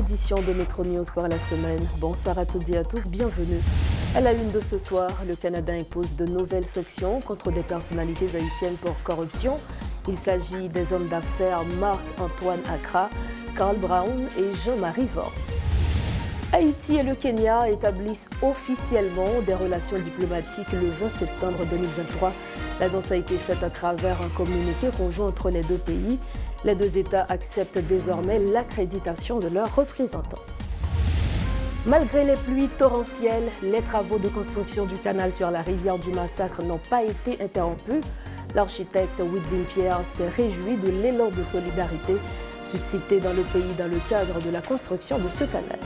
édition de Métro News pour la semaine. Bonsoir à toutes et à tous, bienvenue. À la une de ce soir, le Canada impose de nouvelles sanctions contre des personnalités haïtiennes pour corruption. Il s'agit des hommes d'affaires Marc-Antoine Accra, Carl Brown et Jean-Marie Vore. Haïti et le Kenya établissent officiellement des relations diplomatiques le 20 septembre 2023. L'annonce a été faite à travers un communiqué conjoint entre les deux pays. Les deux États acceptent désormais l'accréditation de leurs représentants. Malgré les pluies torrentielles, les travaux de construction du canal sur la rivière du Massacre n'ont pas été interrompus. L'architecte Whitney Pierre s'est réjoui de l'élan de solidarité suscité dans le pays dans le cadre de la construction de ce canal.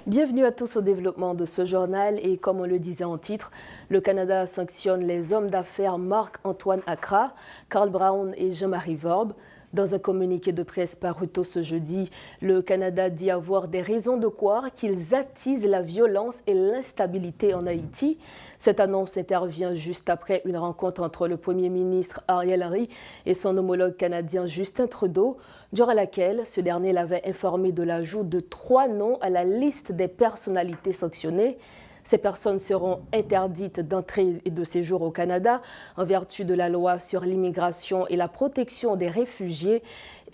Bienvenue à tous au développement de ce journal et comme on le disait en titre, le Canada sanctionne les hommes d'affaires Marc-Antoine Accra, Carl Brown et Jean-Marie Vore. Dans un communiqué de presse paru tôt ce jeudi, le Canada dit avoir des raisons de croire qu'ils attisent la violence et l'instabilité en Haïti. Cette annonce intervient juste après une rencontre entre le Premier ministre Ariel Henry et son homologue canadien Justin Trudeau, durant laquelle ce dernier l'avait informé de l'ajout de 3 noms à la liste des personnalités sanctionnées. Ces personnes seront interdites d'entrée et de séjour au Canada en vertu de la loi sur l'immigration et la protection des réfugiés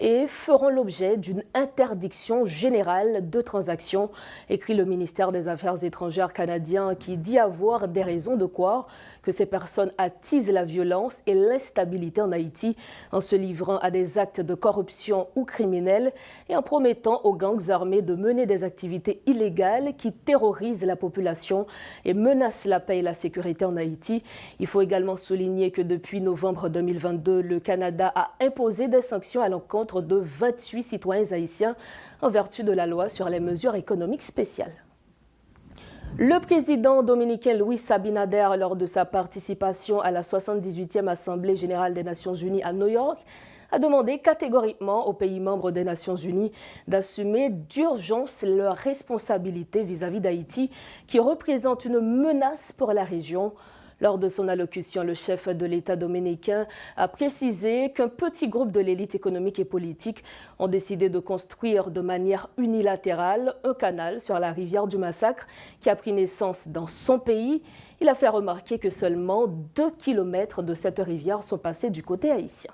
et feront l'objet d'une interdiction générale de transaction, écrit le ministère des Affaires étrangères canadien qui dit avoir des raisons de croire que ces personnes attisent la violence et l'instabilité en Haïti en se livrant à des actes de corruption ou criminels et en promettant aux gangs armés de mener des activités illégales qui terrorisent la population et menacent la paix et la sécurité en Haïti. Il faut également souligner que depuis novembre 2022, le Canada a imposé des sanctions à l'encontre de 28 citoyens haïtiens en vertu de la loi sur les mesures économiques spéciales. Le président dominicain Luis Abinader, lors de sa participation à la 78e Assemblée générale des Nations unies à New York, a demandé catégoriquement aux pays membres des Nations unies d'assumer d'urgence leurs responsabilités vis-à-vis d'Haïti, qui représente une menace pour la région. Lors de son allocution, le chef de l'État dominicain a précisé qu'un petit groupe de l'élite économique et politique ont décidé de construire de manière unilatérale un canal sur la rivière du Massacre qui a pris naissance dans son pays. Il a fait remarquer que seulement 2 kilomètres de cette rivière sont passés du côté haïtien.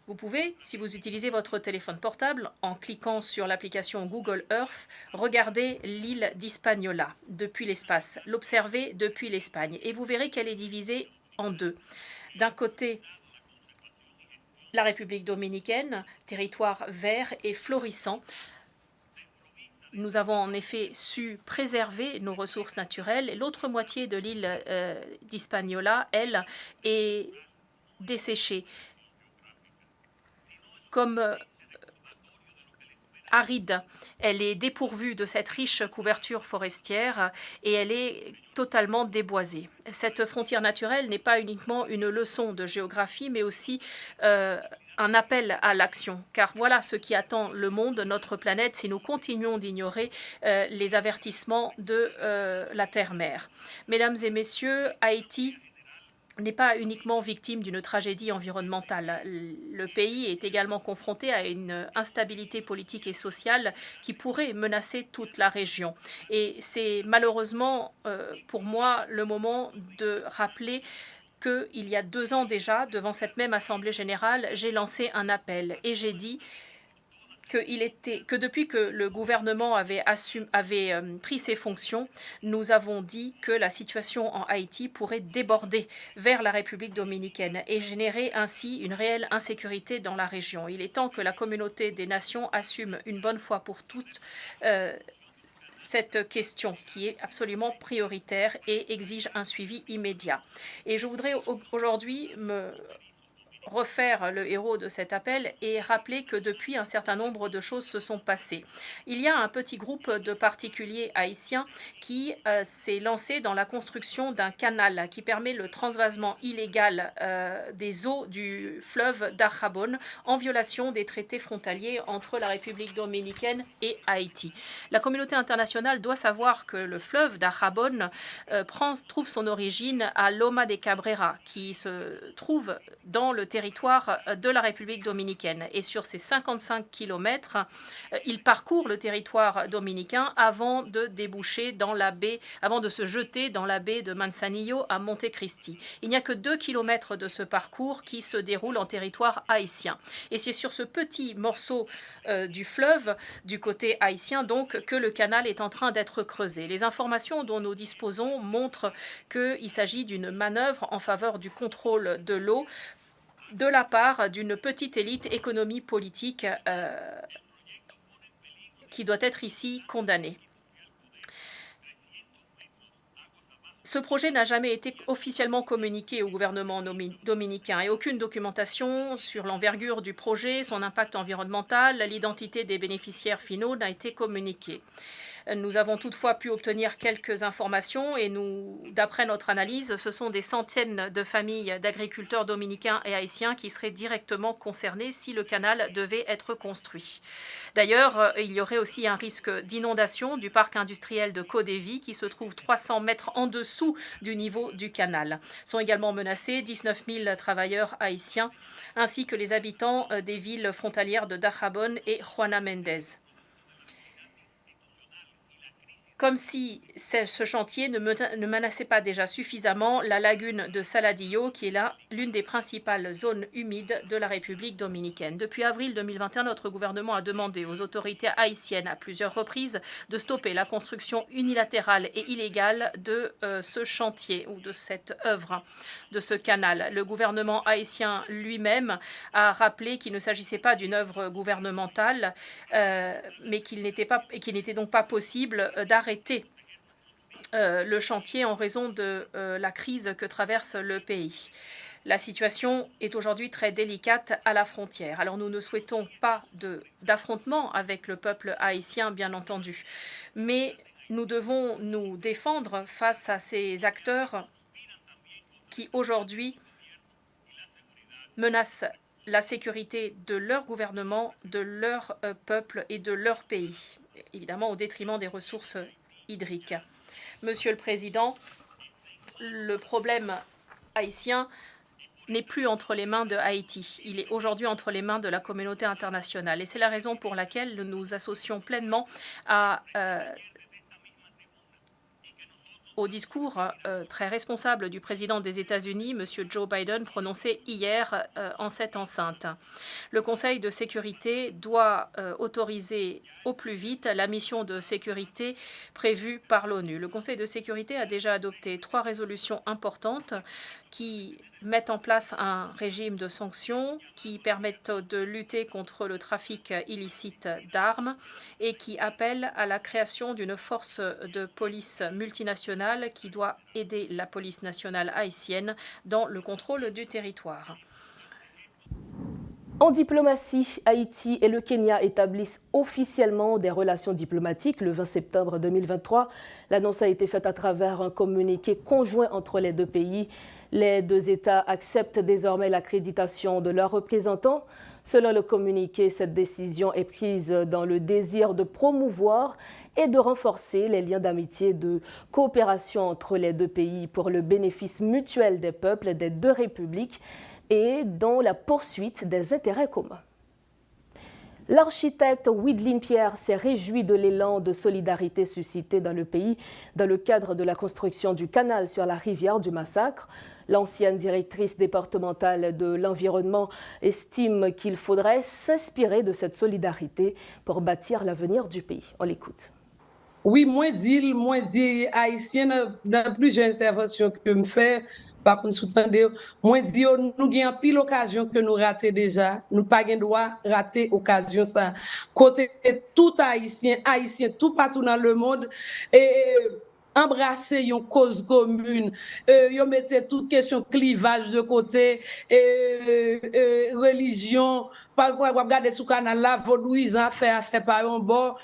Vous pouvez, si vous utilisez votre téléphone portable, en cliquant sur l'application Google Earth, regarder l'île d'Hispaniola depuis l'espace, l'observer depuis l'Espagne, et vous verrez qu'elle est divisée en deux. D'un côté, la République dominicaine, territoire vert et florissant. Nous avons en effet su préserver nos ressources naturelles, et l'autre moitié de l'île d'Hispaniola, elle, est desséchée. Comme aride, elle est dépourvue de cette riche couverture forestière et elle est totalement déboisée. Cette frontière naturelle n'est pas uniquement une leçon de géographie, mais aussi un appel à l'action. Car voilà ce qui attend le monde, notre planète, si nous continuons d'ignorer les avertissements de la Terre-Mère. Mesdames et messieurs, Haïti n'est pas uniquement victime d'une tragédie environnementale. Le pays est également confronté à une instabilité politique et sociale qui pourrait menacer toute la région. Et c'est malheureusement pour moi le moment de rappeler qu'il y a 2 ans déjà, devant cette même Assemblée générale, j'ai lancé un appel et j'ai dit que depuis que le gouvernement avait pris ses fonctions, nous avons dit que la situation en Haïti pourrait déborder vers la République dominicaine et générer ainsi une réelle insécurité dans la région. Il est temps que la communauté des nations assume une bonne fois pour toutes cette question qui est absolument prioritaire et exige un suivi immédiat. Et je voudrais aujourd'hui me refaire le héros de cet appel et rappeler que depuis, un certain nombre de choses se sont passées. Il y a un petit groupe de particuliers haïtiens qui s'est lancé dans la construction d'un canal qui permet le transvasement illégal des eaux du fleuve d'Arjabón en violation des traités frontaliers entre la République dominicaine et Haïti. La communauté internationale doit savoir que le fleuve d'Arjabón trouve son origine à Loma de Cabrera, qui se trouve dans le territoire de la République dominicaine. Et sur ces 55 kilomètres, il parcourt le territoire dominicain avant de déboucher dans la baie, avant de se jeter dans la baie de Manzanillo à Montecristi. Il n'y a que 2 kilomètres de ce parcours qui se déroule en territoire haïtien. Et c'est sur ce petit morceau du fleuve, du côté haïtien donc, que le canal est en train d'être creusé. Les informations dont nous disposons montrent qu'il s'agit d'une manœuvre en faveur du contrôle de l'eau de la part d'une petite élite économie politique qui doit être ici condamnée. Ce projet n'a jamais été officiellement communiqué au gouvernement dominicain et aucune documentation sur l'envergure du projet, son impact environnemental, l'identité des bénéficiaires finaux n'a été communiquée. Nous avons toutefois pu obtenir quelques informations et d'après notre analyse, ce sont des centaines de familles d'agriculteurs dominicains et haïtiens qui seraient directement concernées si le canal devait être construit. D'ailleurs, il y aurait aussi un risque d'inondation du parc industriel de Codévi qui se trouve 300 mètres en dessous du niveau du canal. Sont également menacés 19 000 travailleurs haïtiens ainsi que les habitants des villes frontalières de Dajabón et Juana Méndez. Comme si ce chantier ne menaçait pas déjà suffisamment la lagune de Saladillo, qui est là l'une des principales zones humides de la République dominicaine. Depuis avril 2021, notre gouvernement a demandé aux autorités haïtiennes à plusieurs reprises de stopper la construction unilatérale et illégale de ce chantier ou de cette œuvre, de ce canal. Le gouvernement haïtien lui-même a rappelé qu'il ne s'agissait pas d'une œuvre gouvernementale, mais qu'il n'était donc pas possible d'arrêter le chantier en raison de la crise que traverse le pays. La situation est aujourd'hui très délicate à la frontière. Alors nous ne souhaitons pas d'affrontement avec le peuple haïtien, bien entendu, mais nous devons nous défendre face à ces acteurs qui aujourd'hui menacent la sécurité de leur gouvernement, de leur peuple et de leur pays, évidemment au détriment des ressources hydrique. Monsieur le Président, le problème haïtien n'est plus entre les mains de Haïti. Il est aujourd'hui entre les mains de la communauté internationale. Et c'est la raison pour laquelle nous nous associons pleinement au discours très responsable du président des États-Unis, M. Joe Biden, prononcé hier en cette enceinte. Le Conseil de sécurité doit autoriser au plus vite la mission de sécurité prévue par l'ONU. Le Conseil de sécurité a déjà adopté 3 résolutions importantes qui mettent en place un régime de sanctions qui permettent de lutter contre le trafic illicite d'armes et qui appellent à la création d'une force de police multinationale qui doit aider la police nationale haïtienne dans le contrôle du territoire. En diplomatie, Haïti et le Kenya établissent officiellement des relations diplomatiques le 20 septembre 2023. L'annonce a été faite à travers un communiqué conjoint entre les deux pays. Les deux États acceptent désormais l'accréditation de leurs représentants. Selon le communiqué, cette décision est prise dans le désir de promouvoir et de renforcer les liens d'amitié et de coopération entre les deux pays pour le bénéfice mutuel des peuples des deux républiques et dans la poursuite des intérêts communs. L'architecte Widlin Pierre s'est réjoui de l'élan de solidarité suscité dans le pays dans le cadre de la construction du canal sur la rivière du Massacre. L'ancienne directrice départementale de l'environnement estime qu'il faudrait s'inspirer de cette solidarité pour bâtir l'avenir du pays. On l'écoute. Oui, moins dit haïtien dans plusieurs interventions que me fait. Par contre, sous-tendez, moi dis nous avons pile occasion que nous rater déjà, nous pas gain droit rater occasion ça. Côté tout haïtien tout partout dans le monde et embrasser une cause commune, yo mettez toute question clivage de côté, religion, pas regarder sous canal là, vaudouisant fait par un bord,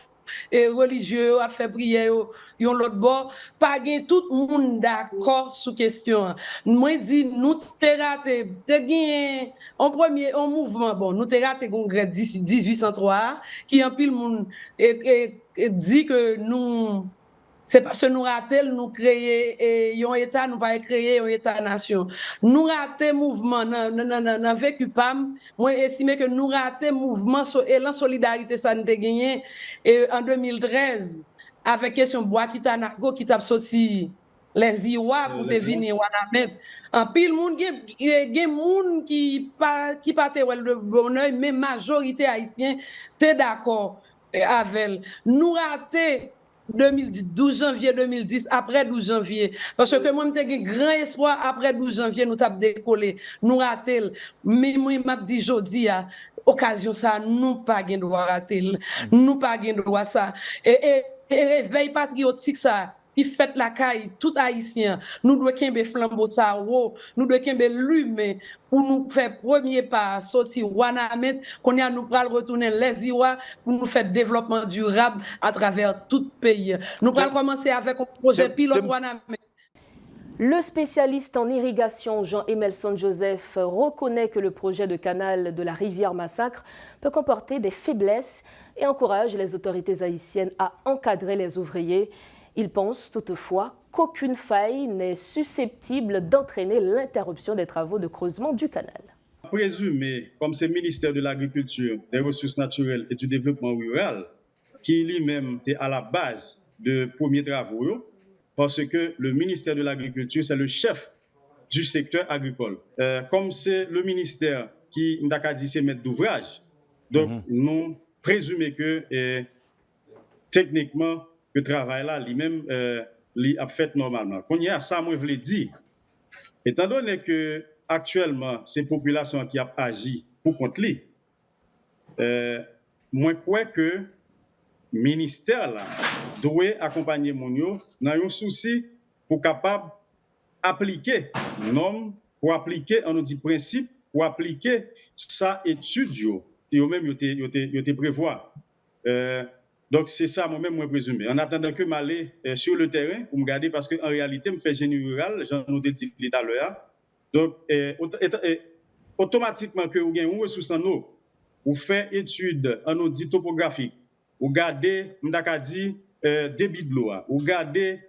et religieux a fait prière yon l'autre bord, pas gen tout monde d'accord sur question. Moi dit nous t'ai raté, t'ai gagné en mouvement bon, nous t'ai raté congrès 1803 qui en pile monde et dit que nous c'est parce que nous raté, nous créer un État, nous pas créer un État-nation. Nous raté mouvement dans vécu PAM, moi estimé que nous raté mouvement élan solidarité ça nous gagné en 2013 avec question bois qui t'a nargo qui t'a sorti les Iwa pour devenir Wanamet. En pile monde gen monde qui pas te le bonheur mais majorité haïtien t'es d'accord avec nous raté 12 janvier 2010, après 12 janvier. Parce que moi, j'ai un grand espoir, après 12 janvier, nous avons décollé, nous raté. Mais moi, je dis aujourd'hui, occasion ça, nous pas de droit rater. Nous pas de droit ça. Et réveil patriotique ça, qui fait la caille, tout haïtien, nous devons kembe flambeau ça, nous devons kembe lume pour nous faire premier pas, sortir Wanamet, qu'on y a nous pral retourner les Iwa pour nous faire développement durable à travers tout le pays. Nous allons commencer avec un projet pilote Wanamet. Le spécialiste en irrigation Jean Emelson Joseph reconnaît que le projet de canal de la rivière Massacre peut comporter des faiblesses et encourage les autorités haïtiennes à encadrer les ouvriers. Il pense toutefois qu'aucune faille n'est susceptible d'entraîner l'interruption des travaux de creusement du canal. Présumé, comme c'est le ministère de l'Agriculture, des Ressources naturelles et du Développement rural, qui lui-même est à la base de premiers travaux, parce que le ministère de l'Agriculture, c'est le chef du secteur agricole. Comme c'est le ministère qui n'a dit c'est maître d'ouvrage, donc nous présumons que techniquement, le travail là, lui-même, a fait normalement. Quand il y a ça, moi, je voulais dire, étant donné que actuellement, ces populations qui ont agi pour contre lui, moi, je crois que le ministère là, doit accompagner mon yo dans un souci pour capable appliquer normes, pour appliquer, on nous dit principe, pour appliquer sa étude yo, et même yo prévoir. Donc, c'est ça, moi-même, moi, présumé. En attendant que m'aller sur le terrain pour me garder, parce qu'en réalité, je fais génie rural, j'en ai dit tout à l'heure. Donc, automatiquement, que vous avez une ressource en eau, vous faites étude en audit topographique, vous gardez, dit, débit de l'eau, vous gardez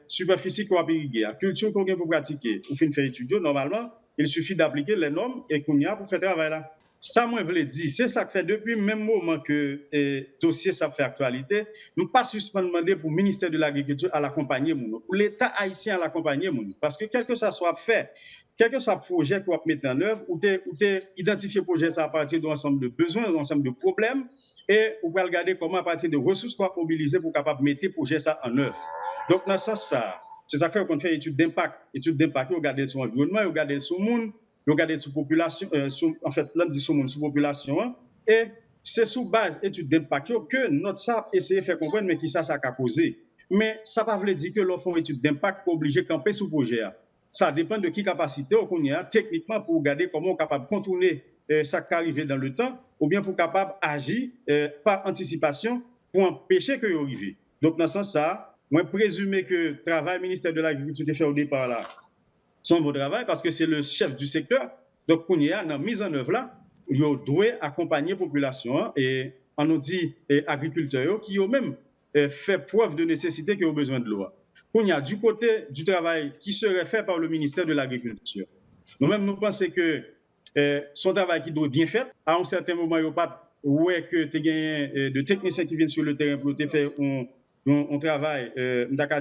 superficie qu'on va irriguer, culture qu'on peut pratiquer, vous faites étude, normalement, il suffit d'appliquer les normes et qu'on y a pour faire travail là. Ça, moi, je voulais dire, c'est ça que fait depuis le même moment que le dossier ça fait actualité, nous pas suspendre demander pour le ministère de l'Agriculture à l'accompagner, pour l'État haïtien à l'accompagner, parce que quel que ça soit fait, quel que soit le projet qu'on va mettre en œuvre, ou identifier le projet ça à partir d'un ensemble de besoins, d'un ensemble de problèmes, et on va regarder comment à partir de ressources qu'on va mobiliser pour capable mettre le projet ça en œuvre. Donc, dans ce sens, c'est ça qu'on fait étude d'impact, on regarde son environnement, on regarde son monde, regarder sur population, en fait, là, on dit sur population, et c'est sous base étude d'impact que notre SAP essaie de faire comprendre, mais qui ça a causé. Mais ça ne veut pas dire que l'on fait une étude d'impact pour obliger de camper sous projet. Ça dépend de qui capacité on a techniquement pour regarder comment on est capable de contourner ça qui arrive dans le temps, ou bien pour capable agir par anticipation pour empêcher que ça arrive. Donc, dans ce sens, ça, moi, présumer que le travail ministère de l'Agriculture est fait au départ là, son bon travail parce que c'est le chef du secteur. Donc, pour y a dans mise en œuvre là, il doit accompagner la population et on nous dit agriculteurs qui ont même fait preuve de nécessité qui ont besoin de l'eau. Pour y a du côté du travail qui serait fait par le ministère de l'Agriculture. Nous-mêmes, nous pensons que son travail qui doit bien fait, à un certain moment, il n'y a pas que tu as gagné de techniciens qui viennent sur le terrain pour te faire un travail,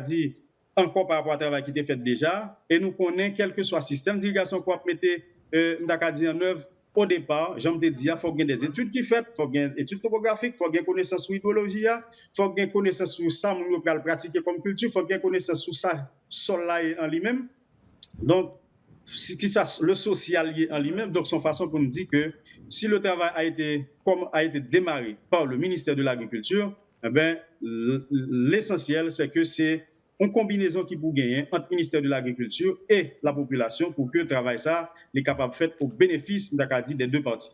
dit encore par rapport au travail qui était fait déjà, et nous connaissons quel que soit le système d'irrigation qu'on va mettre en œuvre au départ. J'aime te dire, il faut qu'il y ait des études qui sont faites, il faut qu'il y ait des études topographiques, il faut qu'il y ait connaissance sur l'hydrologie, il faut qu'il y ait connaissance sur ça, on peut le pratiquer comme culture, il faut qu'il y ait connaissance sur ça, sol là en lui-même. Donc, le social en lui-même, donc son façon pour nous dire que si le travail a été démarré par le ministère de l'Agriculture, eh bien, l'essentiel, c'est que c'est une combinaison qui peut gagner entre le ministère de l'Agriculture et la population pour que le travail ça est capable de faire au bénéfice des deux parties.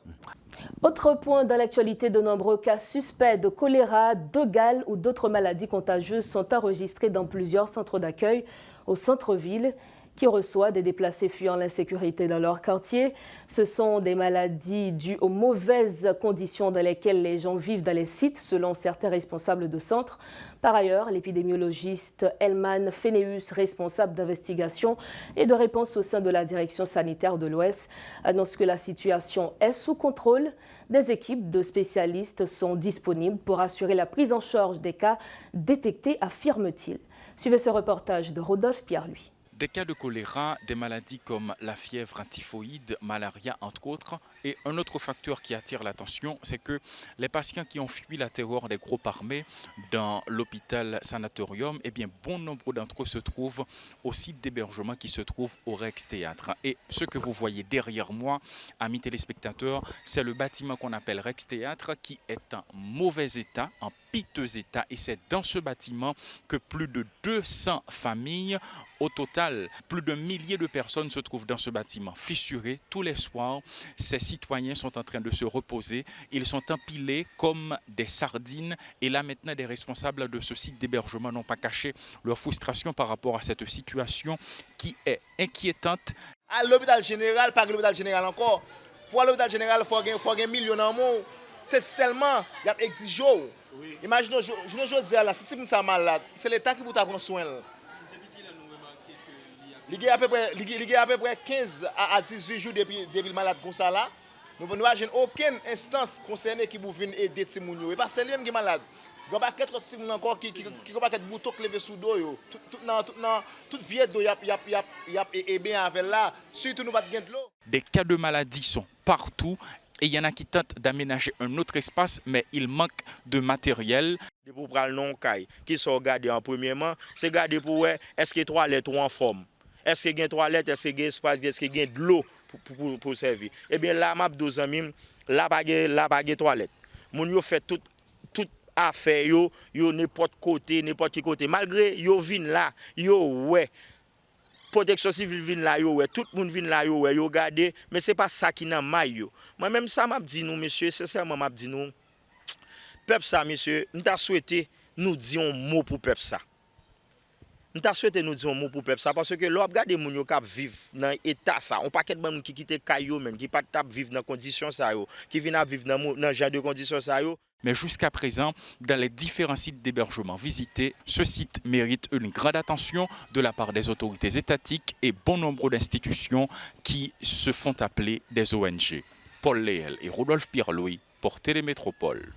Autre point dans l'actualité, de nombreux cas suspects de choléra, de gale ou d'autres maladies contagieuses sont enregistrés dans plusieurs centres d'accueil au centre-ville qui reçoit des déplacés fuyant l'insécurité dans leur quartier. Ce sont des maladies dues aux mauvaises conditions dans lesquelles les gens vivent dans les sites, selon certains responsables de centres. Par ailleurs, l'épidémiologiste Elman Feneus, responsable d'investigation et de réponse au sein de la direction sanitaire de l'Ouest, annonce que la situation est sous contrôle. Des équipes de spécialistes sont disponibles pour assurer la prise en charge des cas détectés, affirme-t-il. Suivez ce reportage de Rodolphe Pierre-Louis. Des cas de choléra, des maladies comme la fièvre typhoïde, malaria entre autres. Et un autre facteur qui attire l'attention, c'est que les patients qui ont fui la terreur des groupes armés dans l'hôpital sanatorium, eh bien bon nombre d'entre eux se trouvent au site d'hébergement qui se trouve au Rex Théâtre. Et ce que vous voyez derrière moi, amis téléspectateurs, c'est le bâtiment qu'on appelle Rex Théâtre qui est en mauvais état, en piteux état. Et c'est dans ce bâtiment que plus de 200 familles, au total, plus d'un millier de personnes se trouvent dans ce bâtiment fissuré. Tous les soirs, ces citoyens sont en train de se reposer. Ils sont empilés comme des sardines. Et là, maintenant, des responsables de ce site d'hébergement n'ont pas caché leur frustration par rapport à cette situation qui est inquiétante. À l'hôpital général, pas l'hôpital général encore. Pour l'hôpital général, il faut un million en mots. C'est tellement, il y a exigé. Oui. Imaginez, je dis là, si tu es malade, c'est l'État qui vous prendre soin. Il y a à peu près 15 à 18 jours depuis le malade comme ça là. Nous n'avons aucune instance concernée qui vous vient aider les gens. Et pas c'est lui qui est malade. Il n'y a pas d'autres gens encore qui n'ont pas de bouton levé sous l'eau. Toute vieille d'eau, il y a bien avec là. Surtout nous pas de l'eau. Des cas de maladie sont partout. Et il y en a qui tentent d'aménager un autre espace, mais il manque de matériel. Pour prendre le non-caille, qui sont gardés en premièrement, c'est garder pour voir est-ce que les toilettes sont en forme. Est-ce qu'il y a une toilette, est-ce qu'il y a un espace, est-ce qu'il y a de l'eau pour servir. Eh bien là, m'a 12 amis, là, pas de toilette. Mon yo fait toute affaire, yo n'importe côté, n'importe qui côté. Malgré yo vin là, yo ouais. Protection civile vient là, tout le monde vient là, yo garder, mais ce n'est pas ça qui n'a maille. Moi-même, ça m'a dit nous, monsieur, sincèrement, m'a dit nous, peuple ça, monsieur, nous t'a souhaité nous dire un mot pour peuple ça. Nous t'a souhaité nous dire un mot pour peuple ça, parce que l'on regarde les gens qui vivent dans l'état ça, on paquet de gens qui quittent Caillou, qui pas vivre dans conditions ça, qui viennent vivre dans genre de conditions ça. Mais jusqu'à présent, dans les différents sites d'hébergement visités, ce site mérite une grande attention de la part des autorités étatiques et bon nombre d'institutions qui se font appeler des ONG. Paul Léel et Rodolphe Pierre-Louis pour Télémétropole.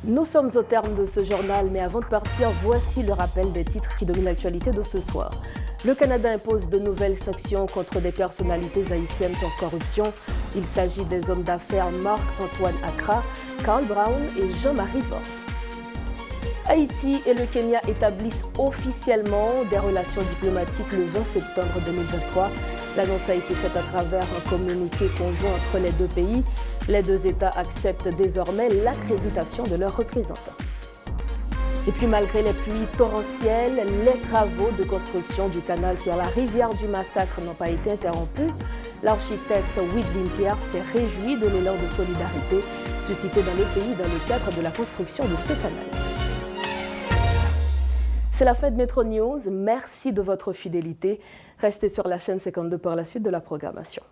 Nous sommes au terme de ce journal, mais avant de partir, voici le rappel des titres qui dominent l'actualité de ce soir. Le Canada impose de nouvelles sanctions contre des personnalités haïtiennes pour corruption. Il s'agit des hommes d'affaires Marc-Antoine Accra, Carl Brown et Jean-Marie Vorbe. Haïti et le Kenya établissent officiellement des relations diplomatiques le 20 septembre 2023. L'annonce a été faite à travers un communiqué conjoint entre les deux pays. Les deux États acceptent désormais l'accréditation de leurs représentants. Et puis malgré les pluies torrentielles, les travaux de construction du canal sur la rivière du Massacre n'ont pas été interrompus. L'architecte Widlin Pierre s'est réjoui de l'élan de solidarité suscité dans le pays dans le cadre de la construction de ce canal. C'est la fin de Métro News. Merci de votre fidélité. Restez sur la chaîne 52 pour la suite de la programmation.